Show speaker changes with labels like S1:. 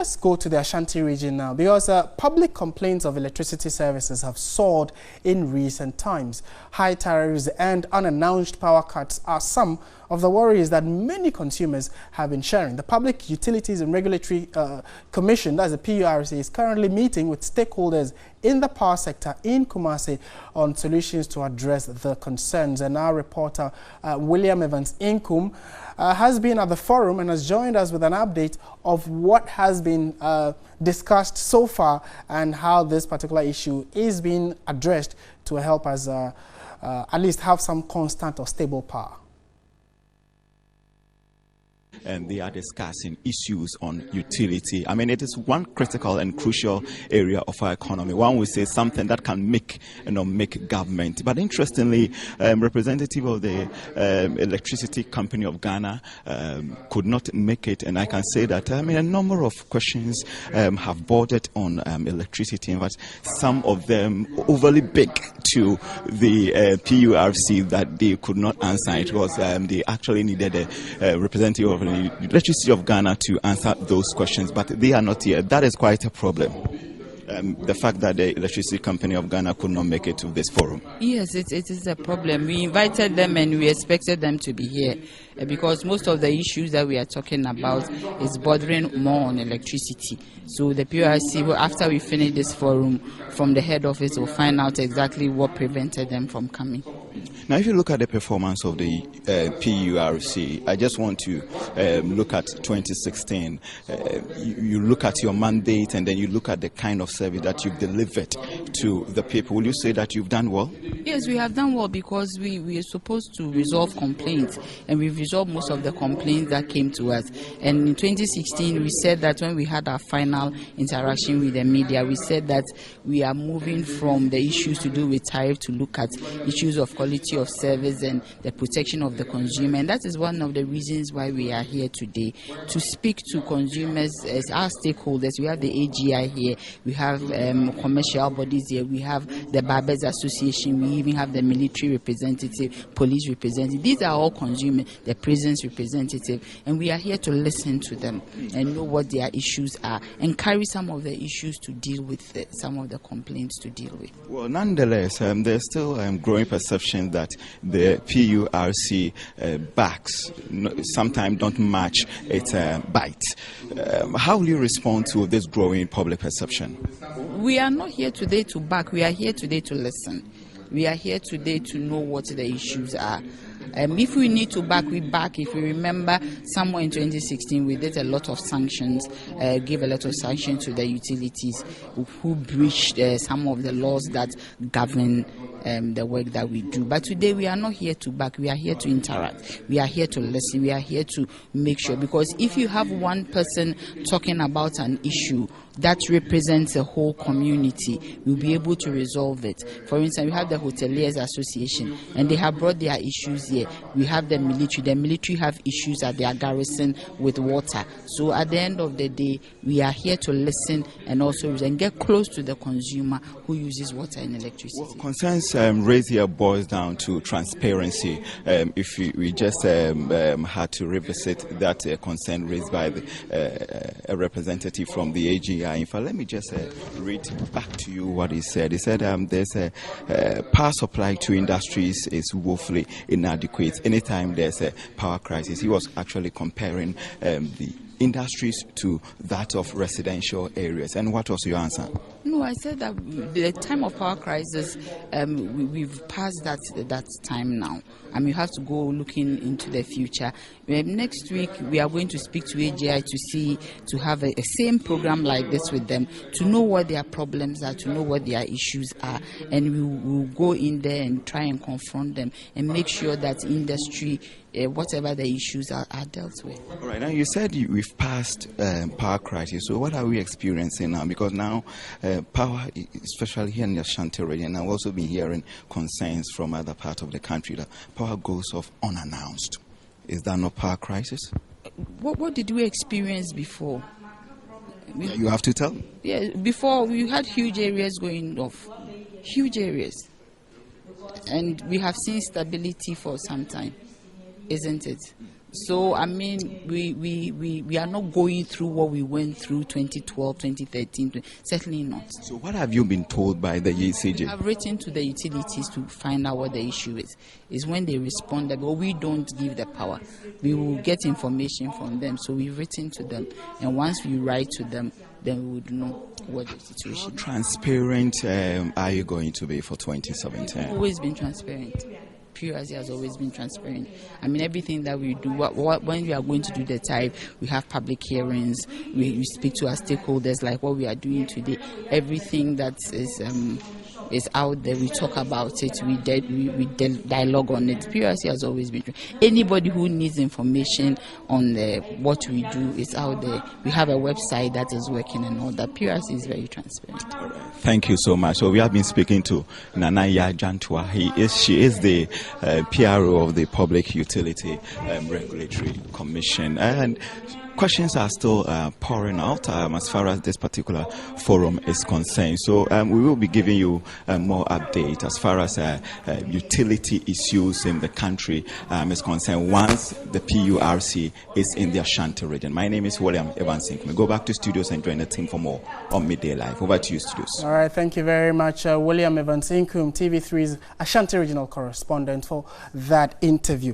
S1: Let's go to the Ashanti region now, because public complaints of electricity services have soared in recent times. High tariffs and unannounced power cuts are some of the worries that many consumers have been sharing. The Public Utilities and Regulatory Commission, that's the PURC, is currently meeting with stakeholders in the power sector in Kumasi on solutions to address the concerns. And our reporter, William Evans Inkum, has been at the forum and has joined us with an update of what has been discussed so far and how this particular issue is being addressed to help us at least have some constant or stable power.
S2: And they are discussing issues on utility. I mean, it is one critical and crucial area of our economy. One would say something that can make government. But interestingly, representative of the Electricity Company of Ghana could not make it. And I can say that a number of questions have bordered on electricity. In fact, some of them overly big to the PURC that they could not answer. It was they actually needed a representative of the Electricity of Ghana to answer those questions, but they are not here. That is quite a problem. The fact that the Electricity Company of Ghana could not make it to this forum.
S3: Yes, it is a problem. We invited them and we expected them to be here because most of the issues that we are talking about is bordering more on electricity. So the PURC, after we finish this forum, from the head office will find out exactly what prevented them from coming.
S2: Now, if you look at the performance of the PURC, I just want to look at 2016. You look at your mandate and then you look at the kind of service that you've delivered to the people. Will you say that you've done well?
S3: Yes, we have done well because we are supposed to resolve complaints, and we've resolved most of the complaints that came to us. And in 2016, we said that when we had our final interaction with the media, we said that we are moving from the issues to do with tariff to look at issues of quality of service and the protection of the consumer. And that is one of the reasons why we are here today, to speak to consumers as our stakeholders. We have the AGI here, we have commercial bodies here, we have the Barbers Association, we even have the military representative, police representative. These are all consumers, the prisons representative, and we are here to listen to them and know what their issues are and carry some of the issues to deal with, some of the complaints to deal with.
S2: Well, nonetheless, there's still growing perception that the PURC backs sometimes don't match its bite. How will you respond to this growing public perception?
S3: We are not here today to back. We are here today to listen. We are here today to know what the issues are. If we need to back, we back. If you remember, somewhere in 2016, we did a lot of sanctions, gave a lot of sanctions to the utilities who breached some of the laws that govern the work that we do. But today, we are not here to back. We are here to interact. We are here to listen. We are here to make sure. Because if you have one person talking about an issue that represents a whole community, we'll be able to resolve it. For instance, we have the Hoteliers Association, and they have brought their issues here. We have the military. The military have issues at their garrison with water. So at the end of the day, we are here to listen and also get close to the consumer who uses water and electricity.
S2: Well, concerns raised here boils down to transparency. If we just had to revisit that concern raised by a representative from the AGI. In fact, let me just read back to you what he said. He said there's a power supply to industries is woefully inadequate. Anytime there's a power crisis, he was actually comparing the industries to that of residential areas. And what was your answer?
S3: No, I said that the time of power crisis, we've passed that time now. And we have to go looking into the future. Next week, we are going to speak to AGI to have a same program like this with them, to know what their problems are, to know what their issues are. And we will go in there and try and confront them and make sure that industry, whatever the issues are dealt with.
S2: All right. Now, you said we've passed power crisis. So what are we experiencing now? Because now power, especially here in the Ashanti region, I've also been hearing concerns from other parts of the country that power goes off unannounced. Is that not power crisis?
S3: What did we experience before?
S2: Yeah, you have to tell me.
S3: Yeah, before we had huge areas going off. Huge areas. And we have seen stability for some time, isn't it? So, I mean, we are not going through what we went through 2012, 2013, certainly not.
S2: So what have you been told by the ECG?
S3: I've written to the utilities to find out what the issue is. It's when they respond that, well, we don't give the power. We will get information from them. So we've written to them. And once we write to them, then we would know what the situation is.
S2: How transparent are you going to be for 2017?
S3: Always been transparent. PURC has always been transparent. I mean, everything that we do, when we are going to do the tariff, we have public hearings, we speak to our stakeholders like what we are doing today. Everything that is out there, we talk about it, we dialogue on it. PURC has always been. Anybody who needs information on what we do is out there. We have a website that is working and all that. PURC is very transparent.
S2: Thank you so much. So we have been speaking to Nanaya Jantua. She is the PRO of the Public Utility Regulatory Commission, and questions are still pouring out as far as this particular forum is concerned. So we will be giving you more update as far as utility issues in the country is concerned once the PURC is in the Ashanti region. My name is William Evansink. We go back to studios and join the team for more on Midday Live. Over to you, studios.
S1: All right, thank you very much, William Evansinkum, TV3's Ashanti regional correspondent, for that interview.